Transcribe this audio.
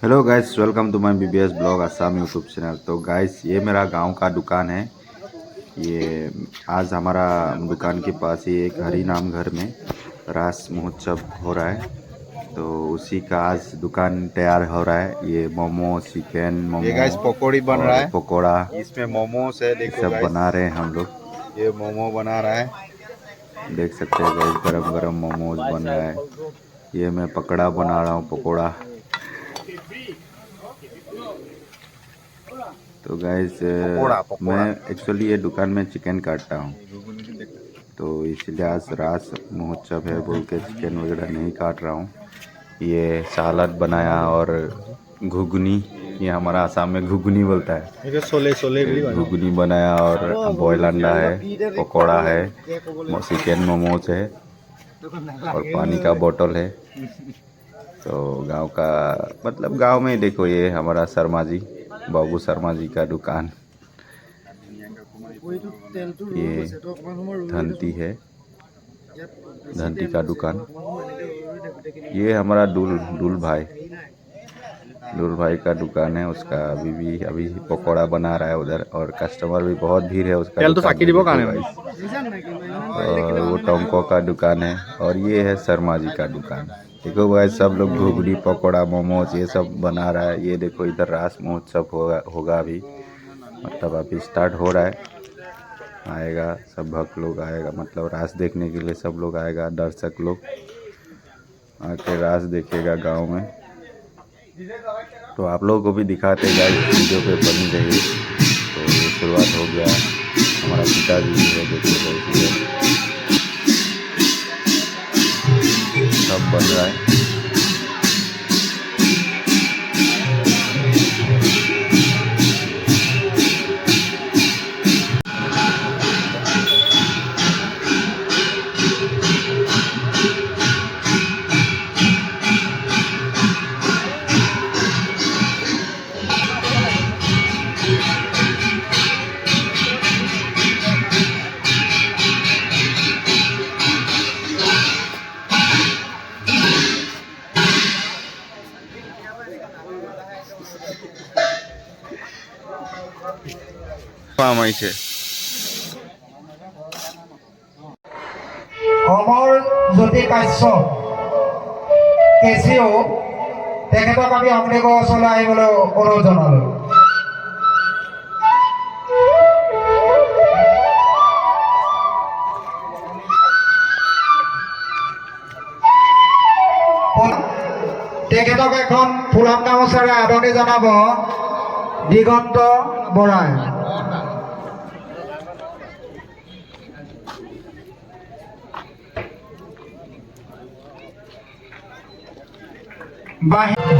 Hello guys, welcome to my BBS blog Assam YouTube channel. तो guys, ये मेरा गांव का दुकान है। ये आज हमारा दुकान के पास ही एक हरि नाम घर में रास महोत्सव हो रहा है। तो उसी का आज दुकान तैयार हो रहा है। ये मोमो, चिकन ये मोमो गाइस पकौड़ी बन रहा और है। पकोड़ा इसमें मोमोस है, ये देखो सब गाइस। बना रहे हैं हम लोग। ये मोमो बना रहा है। देख सकते हैं गाइस, गरम गरम मोमोज बन रहा है। ये मैं पकड़ा बना रहा हूँ, पकोड़ा। तो गाइस, पकोड़ा मैं पकोड़ा एक्चुअली ये दुकान में चिकन काटता हूँ। तो इसलिए आज रास महोत्सव है बोल के चिकन वगैरह नहीं काट रहा हूँ। ये सालाद बनाया और घुगनी, ये हमारा आसाम में घुगनी बोलता है। ये सोले सोले भी ये बनो। घुगनी बनाया और बॉयल अंडा है, पकौड़ा है, चिकन मोमोज है और पानी का बोतल है। तो गांव का मतलब गांव में देखो, ये हमारा शर्मा जी, बाबू शर्मा जी का दुकान। ये धनती है, धनती का दुकान। ये हमारा दूल भाई का दुकान है। उसका अभी पकौड़ा बना रहा है उधर, और कस्टमर भी बहुत भीड़ है उसका दुकान में, देखो गाइस। और वो टोंको का दुकान है, और ये है शर्मा जी का दुकान। देखो गाइस, सब लोग घुगनी, पकौड़ा, मोमोज ये सब बना रहा है। ये देखो, इधर रास महोत्सव होगा अभी, मतलब अभी स्टार्ट हो रहा है। आएगा सब भक्त लोग आएगा, मतलब रास देखने के लिए सब लोग आएगा, दर्शक लोग आके रास देखेगा गांव में। तो आप लोगों को भी दिखाते गाइस, वीडियो पे बनी रही। तो ये शुरुआत हो गया। हमारा पिताजी भी है, देखिए सब बन रहा है। আছে অমৰ জ্যোতি কাশ্যপ কেচিও তেখেতক আমি অগ্নিগড় ওচৰলৈ আহিবলৈ অনুৰোধ জনালোঁ। তেখেতক এখন ফুলাম গামোচাৰে আদৰণি জনাব দিগন্ত বৰাই। বাহিৰ